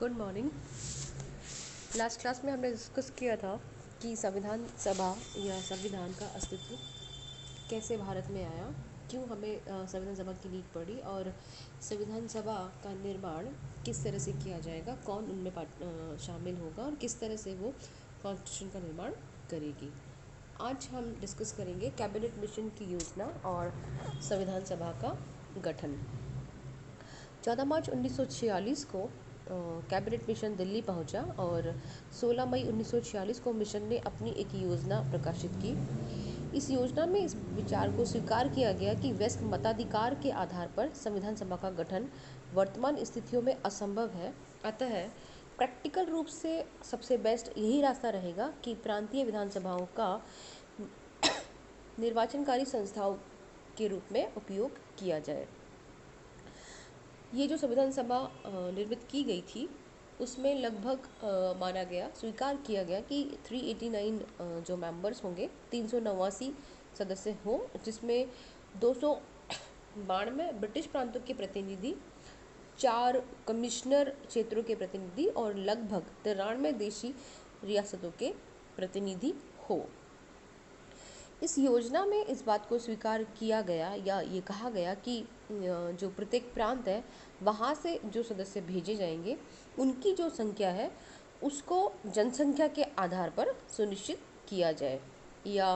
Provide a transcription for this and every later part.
Good morning. Last class में हमने discuss किया था कि संविधान सभा या संविधान का अस्तित्व कैसे भारत में आया, क्यों हमें संविधान सभा की नीड पड़ी और संविधान सभा का निर्माण किस तरह से किया जाएगा, कौन उनमें शामिल होगा और किस तरह से वो कॉन्स्टिट्यूशन का निर्माण करेगी। आज हम डिस्कस करेंगे कैबिनेट मिशन की योजना और संविधान सभा का गठन। 14 मार्च 1946 को कैबिनेट मिशन दिल्ली पहुंचा और 16 मई 1946 को मिशन ने अपनी एक योजना प्रकाशित की। इस योजना में इस विचार को स्वीकार किया गया कि वयस्क मताधिकार के आधार पर संविधान सभा का गठन वर्तमान स्थितियों में असंभव है। अतः प्रैक्टिकल रूप से सबसे बेस्ट यही रास्ता रहेगा कि प्रांतीय विधानसभाओं का निर्वाचनकारी संस्थाओं के रूप में उपयोग किया जाए। ये जो संविधान सभा निर्मित की गई थी उसमें लगभग स्वीकार किया गया कि 389 जो मेंबर्स होंगे, 389 सदस्य हों, जिसमें 292 ब्रिटिश प्रांतों के प्रतिनिधि, 4 कमिश्नर क्षेत्रों के प्रतिनिधि और लगभग 93 देशी रियासतों के प्रतिनिधि हो। इस योजना में इस बात को स्वीकार किया गया या ये कहा गया कि जो प्रत्येक प्रांत है वहाँ से जो सदस्य भेजे जाएंगे उनकी जो संख्या है उसको जनसंख्या के आधार पर सुनिश्चित किया जाए। या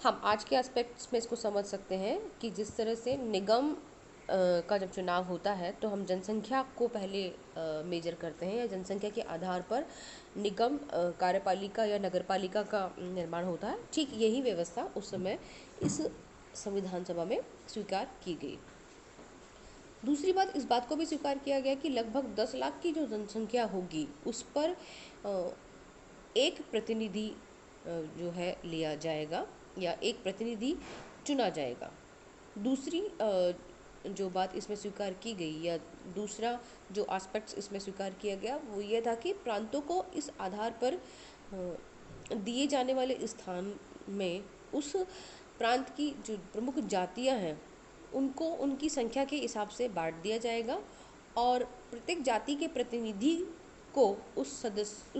हम आज के एस्पेक्ट्स में इसको समझ सकते हैं कि जिस तरह से निगम का जब चुनाव होता है तो हम जनसंख्या को पहले मेजर करते हैं या जनसंख्या के आधार पर निगम, कार्यपालिका या नगरपालिका का निर्माण होता है। ठीक यही व्यवस्था उस समय इस संविधान सभा में स्वीकार की गई। दूसरी बात, इस बात को भी स्वीकार किया गया कि लगभग 10 लाख की जो जनसंख्या होगी उस पर एक प्रतिनिधि जो है लिया जाएगा या एक प्रतिनिधि चुना जाएगा। दूसरी जो बात इसमें स्वीकार की गई या दूसरा जो एस्पेक्ट्स इसमें स्वीकार किया गया वो ये था कि प्रांतों को इस आधार पर दिए जाने वाले स्थान में उस प्रांत की जो प्रमुख जातियां हैं उनको उनकी संख्या के हिसाब से बांट दिया जाएगा और प्रत्येक जाति के प्रतिनिधि को उस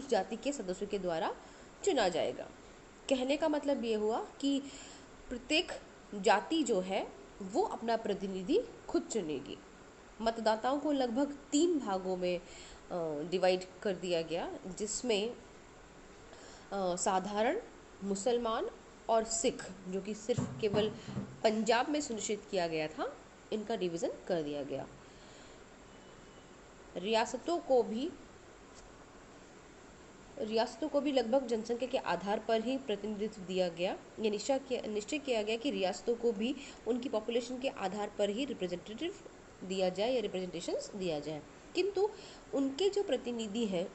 जाति के सदस्यों के द्वारा चुना जाएगा। कहने का मतलब ये हुआ कि प्रत्येक जाति जो है वो अपना प्रतिनिधि खुद चुनेगी। मतदाताओं को लगभग 3 भागों में डिवाइड कर दिया गया, जिसमें साधारण, मुसलमान और सिख, जो कि सिर्फ केवल पंजाब में सुनिश्चित किया गया था, इनका डिवीज़न कर दिया गया। रियासतों को भी लगभग जनसंख्या के आधार पर ही प्रतिनिधित्व दिया गया। ये निश्चय किया गया कि रियासतों को भी उनकी पॉपुलेशन के आधार पर ही रिप्रेजेंटेटिव दिया जाए या रिप्रेजेंटेशंस दिया जाए, किंतु उनके जो प्रतिनिधि हैं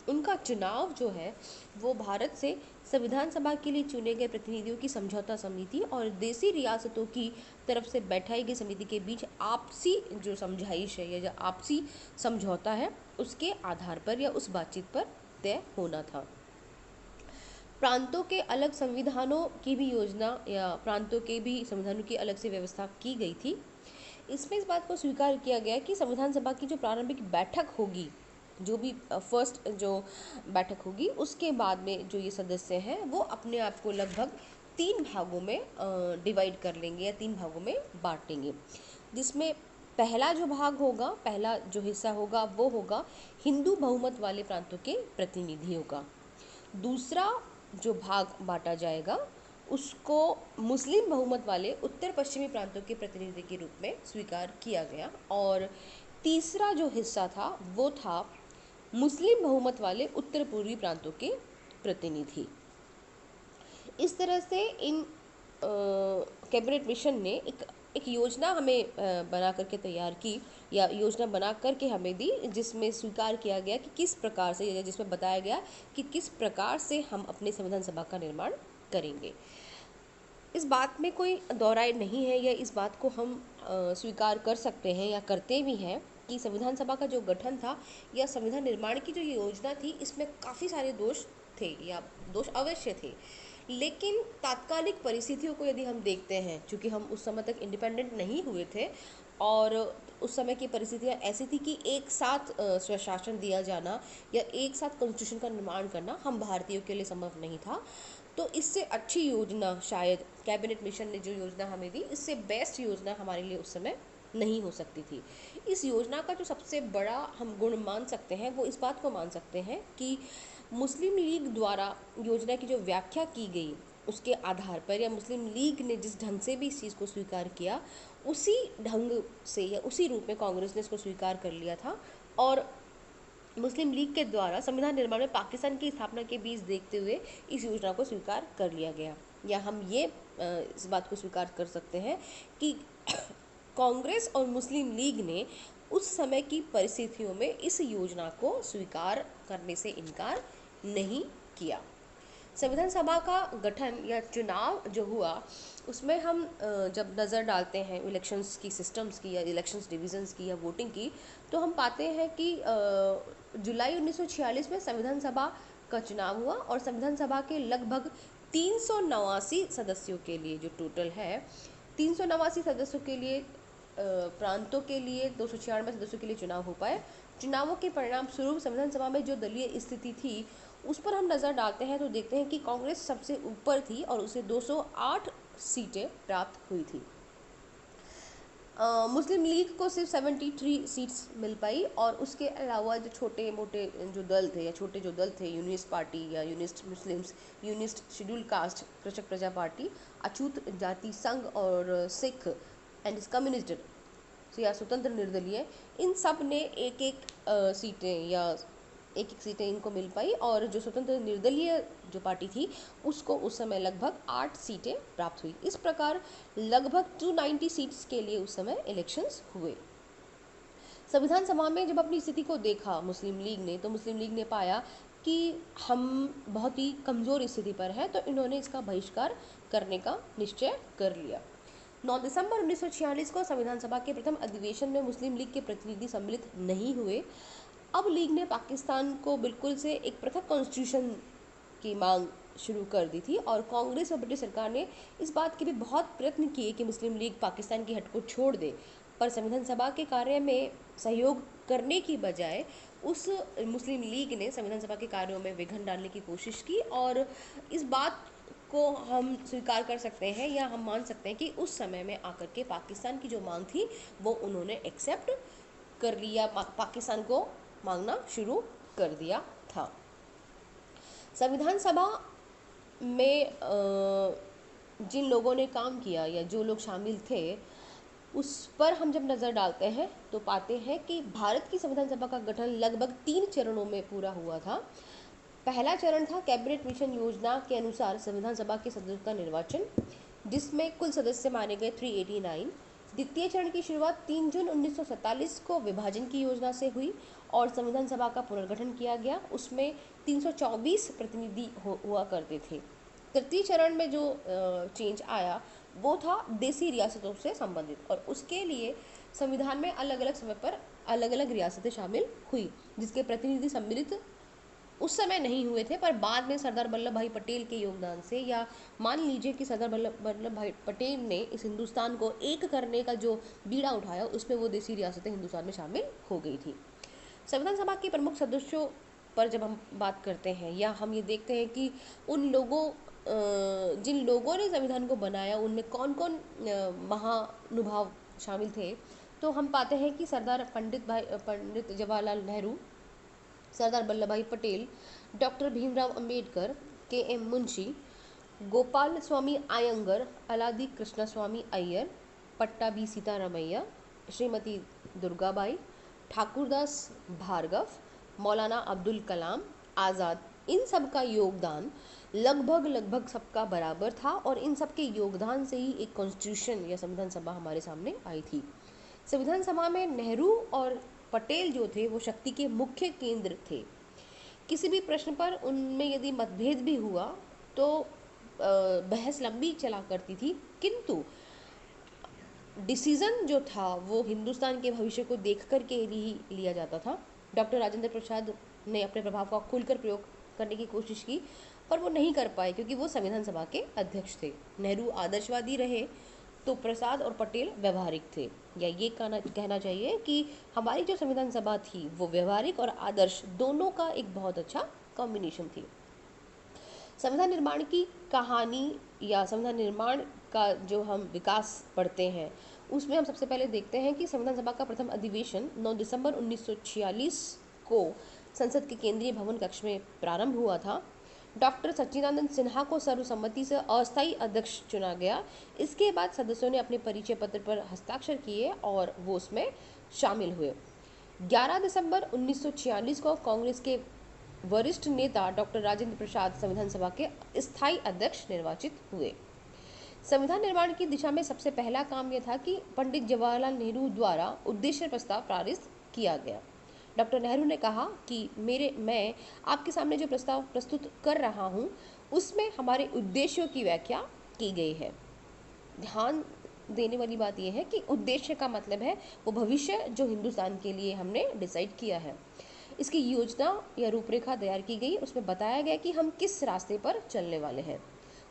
उनका चुनाव जो है वो भारत से संविधान सभा के लिए चुने गए प्रतिनिधियों की समझौता समिति और देसी रियासतों की तरफ से बैठाई गई समिति के बीच आपसी जो समझाइश है या जो आपसी समझौता है उसके आधार पर या उस बातचीत पर तय होना था। प्रांतों के अलग संविधानों की भी योजना या प्रांतों के भी संविधानों की अलग से व्यवस्था की गई थी। इसमें इस बात को स्वीकार किया गया कि संविधान सभा की जो प्रारंभिक बैठक होगी, जो भी फर्स्ट जो बैठक होगी, उसके बाद में जो ये सदस्य हैं वो अपने आप को लगभग 3 भागों में डिवाइड कर लेंगे या 3 भागों में बांट लेंगे, जिसमें पहला जो भाग होगा, पहला जो हिस्सा होगा वो होगा हिंदू बहुमत वाले प्रांतों के प्रतिनिधियों का। दूसरा जो भाग बांटा जाएगा उसको मुस्लिम बहुमत वाले उत्तर पश्चिमी प्रांतों के प्रतिनिधि के रूप में स्वीकार किया गया और तीसरा जो हिस्सा था वो था मुस्लिम बहुमत वाले उत्तर पूर्वी प्रांतों के प्रतिनिधि। इस तरह से इन कैबिनेट मिशन ने एक योजना हमें बना करके तैयार की या योजना बना करके हमें दी, जिसमें स्वीकार किया गया कि किस प्रकार से, जिसमें बताया गया कि किस प्रकार से हम अपने संविधान सभा का निर्माण करेंगे। इस बात में कोई दोहराए नहीं है या इस बात को हम स्वीकार कर सकते हैं या करते भी हैं कि संविधान सभा का जो गठन था या संविधान निर्माण की जो योजना थी इसमें काफ़ी सारे दोष थे या दोष अवश्य थे, लेकिन तात्कालिक परिस्थितियों को यदि हम देखते हैं, चूँकि हम उस समय तक इंडिपेंडेंट नहीं हुए थे, और उस समय की परिस्थितियाँ ऐसी थी कि एक साथ स्वशासन दिया जाना या एक साथ कॉन्स्टिट्यूशन का निर्माण करना हम भारतीयों के लिए संभव नहीं था। तो इससे अच्छी योजना शायद कैबिनेट मिशन ने जो योजना हमें दी, इससे बेस्ट योजना हमारे लिए उस समय नहीं हो सकती थी। इस योजना का जो सबसे बड़ा हम गुण मान सकते हैं वो इस बात को मान सकते हैं कि मुस्लिम लीग द्वारा योजना की जो व्याख्या की गई उसके आधार पर, या मुस्लिम लीग ने जिस ढंग से भी इस चीज़ को स्वीकार किया उसी ढंग से या उसी रूप में कांग्रेस ने इसको स्वीकार कर लिया था। और मुस्लिम लीग के द्वारा संविधान निर्माण में पाकिस्तान की स्थापना के बीच देखते हुए इस योजना को स्वीकार कर लिया गया। या हम ये इस बात को स्वीकार कर सकते हैं कि कांग्रेस और मुस्लिम लीग ने उस समय की परिस्थितियों में इस योजना को स्वीकार करने से इनकार नहीं किया। संविधान सभा का गठन या चुनाव जो हुआ उसमें हम जब नज़र डालते हैं इलेक्शंस की सिस्टम्स की या इलेक्शंस डिविजन्स की या वोटिंग की, तो हम पाते हैं कि जुलाई 1946 में संविधान सभा का चुनाव हुआ और संविधान सभा के लगभग 389 सदस्यों के लिए, जो टोटल है 389 सदस्यों के लिए, प्रांतों के लिए 296 सदस्यों के लिए चुनाव हो पाए। चुनावों के परिणाम स्वरूप संविधान सभा में जो दलीय स्थिति थी उस पर हम नज़र डालते हैं तो देखते हैं कि कांग्रेस सबसे ऊपर थी और उसे 208 सीटें प्राप्त हुई थी। मुस्लिम लीग को सिर्फ 73 सीट्स मिल पाई और उसके अलावा जो छोटे मोटे जो दल थे या छोटे जो दल थे, यूनिस्ट पार्टी या Unionist Muslims, Unionist schedule caste, कृषक प्रजा पार्टी, अछूत जाति संघ और सिख एंड कम्युनिस्ट या स्वतंत्र निर्दलीय, इन सब ने एक एक सीटें या एक एक सीटें इनको मिल पाई और जो स्वतंत्र निर्दलीय जो पार्टी थी उसको उस समय लगभग 8 सीटें प्राप्त हुई। इस प्रकार लगभग 290 सीट्स के लिए उस समय इलेक्शंस हुए। संविधान सभा में जब अपनी स्थिति को देखा मुस्लिम लीग ने, तो मुस्लिम लीग ने पाया कि हम बहुत ही कमज़ोर स्थिति पर हैं, तो इन्होंने इसका बहिष्कार करने का निश्चय कर लिया। 9 दिसंबर 1946 को संविधान सभा के प्रथम अधिवेशन में मुस्लिम लीग के प्रतिनिधि सम्मिलित नहीं हुए। अब लीग ने पाकिस्तान को बिल्कुल से एक पृथक कॉन्स्टिट्यूशन की मांग शुरू कर दी थी और कांग्रेस और ब्रिटिश सरकार ने इस बात के भी बहुत प्रयत्न किए कि मुस्लिम लीग पाकिस्तान की हट को छोड़ दे, पर संविधान सभा के कार्य में सहयोग करने की बजाय उस मुस्लिम लीग ने संविधान सभा के कार्यों में विघ्न डालने की कोशिश की। और इस बात को हम स्वीकार कर सकते हैं या हम मान सकते हैं कि उस समय में आकर के पाकिस्तान की जो मांग थी वो उन्होंने एक्सेप्ट कर लिया, पाकिस्तान को मांगना शुरू कर दिया था। संविधान सभा में जिन लोगों ने काम किया या जो लोग शामिल थे उस पर हम जब नज़र डालते हैं तो पाते हैं कि भारत की संविधान सभा का गठन लगभग 3 चरणों में पूरा हुआ था। पहला चरण था कैबिनेट मिशन योजना के अनुसार संविधान सभा के सदस्यों का निर्वाचन, जिसमें कुल सदस्य माने गए 389। द्वितीय चरण की शुरुआत 3 जून 1947 को विभाजन की योजना से हुई और संविधान सभा का पुनर्गठन किया गया। उसमें 324 प्रतिनिधि हुआ करते थे। तृतीय चरण में जो चेंज आया वो था देसी रियासतों से संबंधित और उसके लिए संविधान में अलग अलग समय पर अलग अलग रियासतें शामिल हुई, जिसके प्रतिनिधि सम्मिलित उस समय नहीं हुए थे, पर बाद में सरदार वल्लभ भाई पटेल के योगदान से, या मान लीजिए कि सरदार वल्लभ भाई पटेल ने इस हिंदुस्तान को एक करने का जो बीड़ा उठाया उसमें वो देसी रियासतें हिंदुस्तान में शामिल हो गई थी। संविधान सभा के प्रमुख सदस्यों पर जब हम बात करते हैं या हम ये देखते हैं कि उन लोगों जिन लोगों ने संविधान को बनाया उनमें कौन कौन महानुभाव शामिल थे, तो हम पाते हैं कि सरदार पंडित जवाहरलाल नेहरू, सरदार वल्लभ भाई पटेल, डॉक्टर भीमराव अंबेडकर, के.एम. मुंशी, गोपाल स्वामी आयंगर, अलादी कृष्णा स्वामी अय्यर, पट्टाभी सीतारामैया, श्रीमती दुर्गाबाई, ठाकुरदास भार्गव, मौलाना अब्दुल कलाम आज़ाद, इन सब का योगदान लगभग सबका बराबर था और इन सब के योगदान से ही एक कॉन्स्टिट्यूशन या संविधान सभा हमारे सामने आई थी। संविधान सभा में नेहरू और पटेल जो थे वो शक्ति के मुख्य केंद्र थे। किसी भी प्रश्न पर उनमें यदि मतभेद भी हुआ तो बहस लंबी चला करती थी, किंतु डिसीज़न जो था वो हिंदुस्तान के भविष्य को देख कर के ही लिया जाता था। डॉक्टर राजेंद्र प्रसाद ने अपने प्रभाव का खुलकर प्रयोग करने की कोशिश की पर वो नहीं कर पाए क्योंकि वो संविधान सभा के अध्यक्ष थे। नेहरू आदर्शवादी रहे तो प्रसाद और पटेल व्यवहारिक थे। या ये कहना चाहिए कि हमारी जो संविधान सभा थी वो व्यवहारिक और आदर्श दोनों का एक बहुत अच्छा कॉम्बिनेशन थी। संविधान निर्माण की कहानी या संविधान निर्माण का जो हम विकास पढ़ते हैं उसमें हम सबसे पहले देखते हैं कि संविधान सभा का प्रथम अधिवेशन 9 दिसंबर 1946 को संसद के केंद्रीय भवन कक्ष में प्रारंभ हुआ था। डॉक्टर सच्चिदानंद सिन्हा को सर्वसम्मति से अस्थायी अध्यक्ष चुना गया। इसके बाद सदस्यों ने अपने परिचय पत्र पर हस्ताक्षर किए और वो उसमें शामिल हुए। 11 दिसंबर 1946 को कांग्रेस के वरिष्ठ नेता डॉक्टर राजेंद्र प्रसाद संविधान सभा के स्थायी अध्यक्ष निर्वाचित हुए। संविधान निर्माण की दिशा में सबसे पहला काम यह था कि पंडित जवाहरलाल नेहरू द्वारा उद्देश्य प्रस्ताव पारित किया गया। डॉक्टर नेहरू ने कहा कि मैं आपके सामने जो प्रस्ताव प्रस्तुत कर रहा हूं उसमें हमारे उद्देश्यों की व्याख्या की गई है। ध्यान देने वाली बात यह है कि उद्देश्य का मतलब है वो भविष्य जो हिंदुस्तान के लिए हमने डिसाइड किया है। इसकी योजना या रूपरेखा तैयार की गई, उसमें बताया गया कि हम किस रास्ते पर चलने वाले हैं।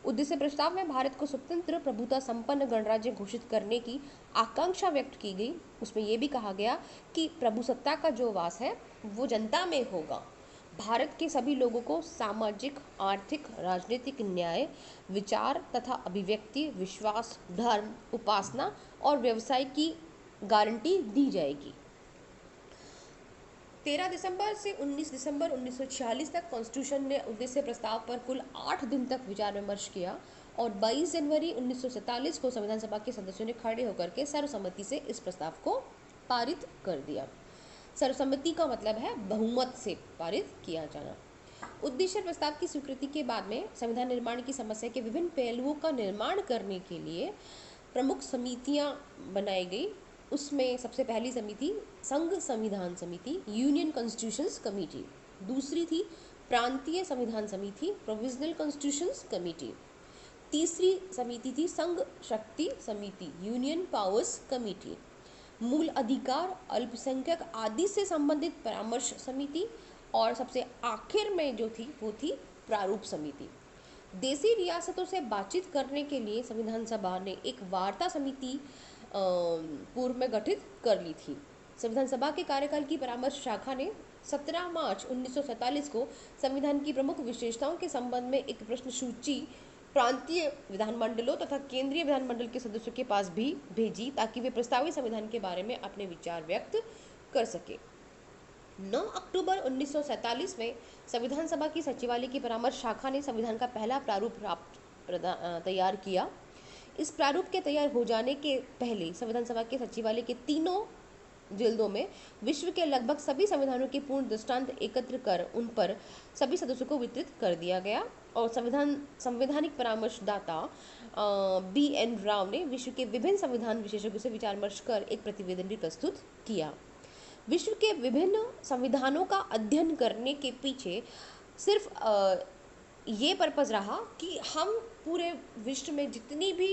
उद्देश्य प्रस्ताव में भारत को स्वतंत्र प्रभुता संपन्न गणराज्य घोषित करने की आकांक्षा व्यक्त की गई। उसमें यह भी कहा गया कि प्रभुसत्ता का जो वास है वो जनता में होगा। भारत के सभी लोगों को सामाजिक, आर्थिक, राजनीतिक न्याय, विचार तथा अभिव्यक्ति, विश्वास, धर्म, उपासना और व्यवसाय की गारंटी दी जाएगी। 13 दिसंबर से 19 दिसंबर 1946 तक कॉन्स्टिट्यूशन ने उद्देश्य प्रस्ताव पर कुल 8 दिन तक विचार विमर्श किया और 22 जनवरी 1947 को संविधान सभा के सदस्यों ने खड़े होकर के सर्वसम्मति से इस प्रस्ताव को पारित कर दिया। सर्वसम्मति का मतलब है बहुमत से पारित किया जाना। उद्देश्य प्रस्ताव की स्वीकृति के बाद में संविधान निर्माण की समस्या के विभिन्न पहलुओं का निर्माण करने के लिए प्रमुख समितियां बनाई गई। उसमें सबसे पहली समिति संघ संविधान समिति, यूनियन कॉन्स्टिट्यूशंस कमेटी। दूसरी थी प्रांतीय संविधान समिति, प्रोविजनल कॉन्स्टिट्यूशंस कमेटी। तीसरी समिति थी संघ शक्ति समिति, यूनियन पावर्स कमेटी। मूल अधिकार, अल्पसंख्यक आदि से संबंधित परामर्श समिति और सबसे आखिर में जो थी वो थी प्रारूप समिति। देसी रियासतों से बातचीत करने के लिए संविधान सभा ने एक वार्ता समिति पूर्व में गठित कर ली थी। संविधान सभा के कार्यकाल की परामर्श शाखा ने 17 मार्च 1947 को संविधान की प्रमुख विशेषताओं के संबंध में एक प्रश्न सूची प्रांतीय विधानमंडलों तथा केंद्रीय विधानमंडल के सदस्यों के पास भी भेजी ताकि वे प्रस्तावित संविधान के बारे में अपने विचार व्यक्त कर सके। 9 अक्टूबर 1947 में संविधान सभा की सचिवालय की परामर्श शाखा ने संविधान का पहला प्रारूप तैयार किया। इस प्रारूप के तैयार हो जाने के पहले संविधान सभा के सचिवालय के तीनों जिल्दों में विश्व के लगभग सभी संविधानों के पूर्ण दृष्टांत एकत्र कर उन पर सभी सदस्यों को वितरित कर दिया गया और संवैधानिक परामर्शदाता BN राव ने विश्व के विभिन्न संविधान विशेषज्ञों से विचार विमर्श कर एक प्रतिवेदन भी प्रस्तुत किया। विश्व के विभिन्न संविधानों का अध्ययन करने के पीछे सिर्फ ये पर्पज़ रहा कि हम पूरे विश्व में जितनी भी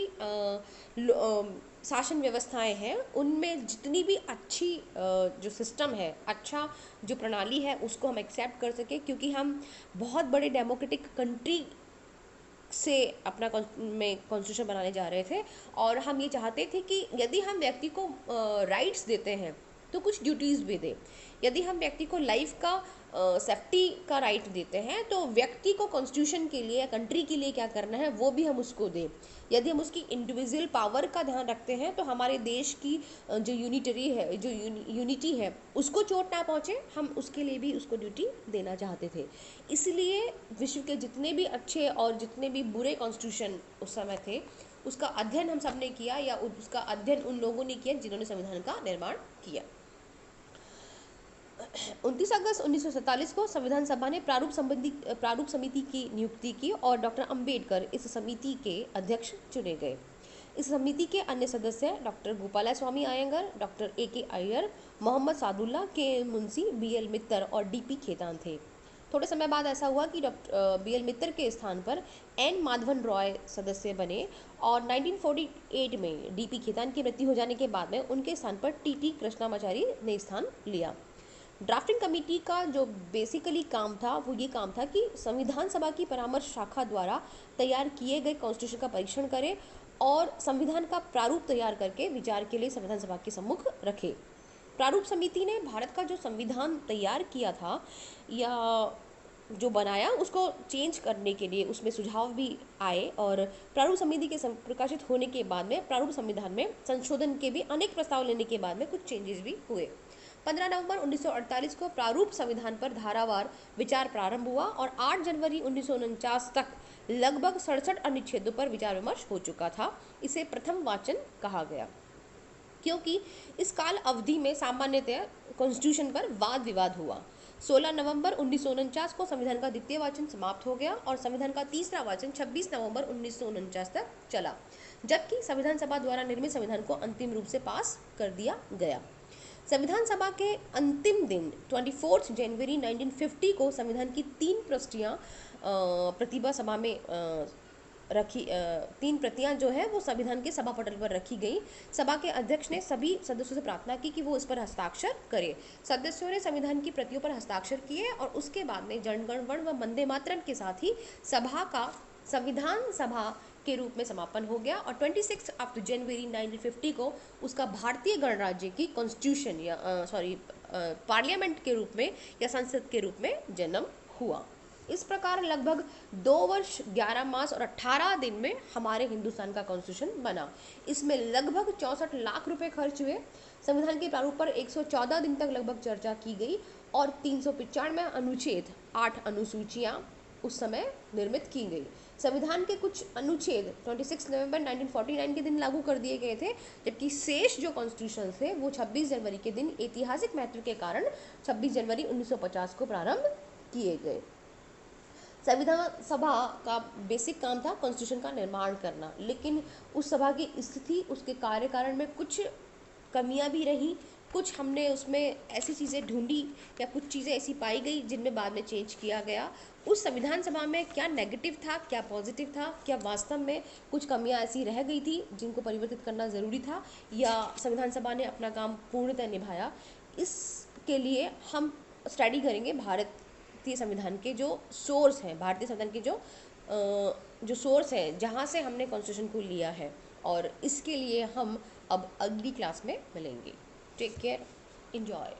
शासन व्यवस्थाएं हैं उनमें जितनी भी अच्छी जो सिस्टम है, अच्छा जो प्रणाली है उसको हम एक्सेप्ट कर सके, क्योंकि हम बहुत बड़े डेमोक्रेटिक कंट्री से अपना कॉन्स्टिट्यूशन बनाने जा रहे थे और हम ये चाहते थे कि यदि हम व्यक्ति को राइट्स देते हैं तो कुछ ड्यूटीज़ भी दें। यदि हम व्यक्ति को लाइफ का सेफ्टी का राइट देते हैं तो व्यक्ति को कॉन्स्टिट्यूशन के लिए या कंट्री के लिए क्या करना है वो भी हम उसको दें। यदि हम उसकी इंडिविजुअल पावर का ध्यान रखते हैं तो हमारे देश की जो यूनिटी है उसको चोट ना पहुँचे, हम उसके लिए भी उसको ड्यूटी देना चाहते थे। इसलिए विश्व के जितने भी अच्छे और जितने भी बुरे कॉन्स्टिट्यूशन उस समय थे उसका अध्ययन हम सब ने किया या उसका अध्ययन उन लोगों ने किया जिन्होंने संविधान का निर्माण किया। 29 अगस्त 1947 को संविधान सभा ने प्रारूप समिति की नियुक्ति की और डॉक्टर अंबेडकर इस समिति के अध्यक्ष चुने गए। इस समिति के अन्य सदस्य doctor Gopalaswami Ayyangar, doctor AK Iyer, Mohammed Saadulla, KM Munshi, BL Mitter और DP खेतान थे। थोड़े समय बाद ऐसा हुआ कि डॉक्टर BL मित्तर के स्थान पर N माधवन रॉय सदस्य बने और 1948 में DP खेतान की मृत्यु हो जाने के बाद में उनके स्थान पर TT कृष्णामाचारी ने स्थान लिया। ड्राफ्टिंग कमेटी का जो बेसिकली काम था वो ये काम था कि संविधान सभा की परामर्श शाखा द्वारा तैयार किए गए कॉन्स्टिट्यूशन का परीक्षण करे और संविधान का प्रारूप तैयार करके विचार के लिए संविधान सभा के सम्मुख रखे। प्रारूप समिति ने भारत का जो संविधान तैयार किया था या जो बनाया उसको चेंज करने के लिए उसमें सुझाव भी आए, और प्रारूप समिति के प्रकाशित होने के बाद में प्रारूप संविधान में संशोधन के भी अनेक प्रस्ताव लेने के बाद में कुछ चेंजेस भी हुए। 15 नवंबर 1948 को प्रारूप संविधान पर धारावार विचार प्रारंभ हुआ और 8 जनवरी 1949 तक लगभग 67 अनुच्छेदों पर विचार विमर्श हो चुका था। इसे प्रथम वाचन कहा गया क्योंकि इस काल अवधि में सामान्यतः कॉन्स्टिट्यूशन पर वाद विवाद हुआ। 16 नवंबर 1949 को संविधान का द्वितीय वाचन समाप्त हो गया और संविधान का तीसरा वाचन 26 नवंबर 1949 तक चला, जबकि संविधान सभा द्वारा निर्मित संविधान को अंतिम रूप से पास कर दिया गया। संविधान सभा के अंतिम दिन 24 जनवरी 1950 को संविधान की 3 प्रविष्टियां प्रतिभा सभा में रखी 3 प्रतियां जो है वो संविधान के सभा पटल पर रखी गई। सभा के अध्यक्ष ने सभी सदस्यों से प्रार्थना की कि वो इस पर हस्ताक्षर करें। सदस्यों ने संविधान की प्रतियों पर हस्ताक्षर किए और उसके बाद में जनगण मन व वंदे मातरम के साथ ही सभा का संविधान सभा के रूप में समापन हो गया और 26 जनवरी 1950 को उसका भारतीय गणराज्य की कॉन्स्टिट्यूशन या पार्लियामेंट के रूप में या संसद के रूप में जन्म हुआ। इस प्रकार लगभग 2 वर्ष 11 मास और 18 दिन में हमारे हिंदुस्तान का कॉन्स्टिट्यूशन बना। इसमें लगभग 64 लाख रुपए खर्च हुए। संविधान के प्रारूप पर 114 दिन तक लगभग चर्चा की गई और 395 अनुच्छेद 8 अनुसूचियां उस समय निर्मित की गई। संविधान के कुछ अनुच्छेद 26 नवंबर 1949 के दिन लागू कर दिए गए थे, जबकि शेष जो कॉन्स्टिट्यूशन थे वो 26 जनवरी के दिन ऐतिहासिक महत्व के कारण 26 जनवरी 1950 को प्रारंभ किए गए। संविधान सभा का बेसिक काम था कॉन्स्टिट्यूशन का निर्माण करना, लेकिन उस सभा की स्थिति उसके कार्यकारण में कुछ कमियां भी रहीं, कुछ हमने उसमें ऐसी चीज़ें ढूंढी या कुछ चीज़ें ऐसी पाई गई जिनमें बाद में चेंज किया गया। उस संविधान सभा में क्या नेगेटिव था, क्या पॉजिटिव था, क्या वास्तव में कुछ कमियां ऐसी रह गई थी जिनको परिवर्तित करना ज़रूरी था, या संविधान सभा ने अपना काम पूर्णतः निभाया, इसके लिए हम स्टडी करेंगे भारतीय संविधान के जो सोर्स हैं, भारतीय संविधान के जो सोर्स है जहाँ से हमने कॉन्स्टिट्यूशन को लिया है, और इसके लिए हम अब अगली क्लास में मिलेंगे। Take care, enjoy.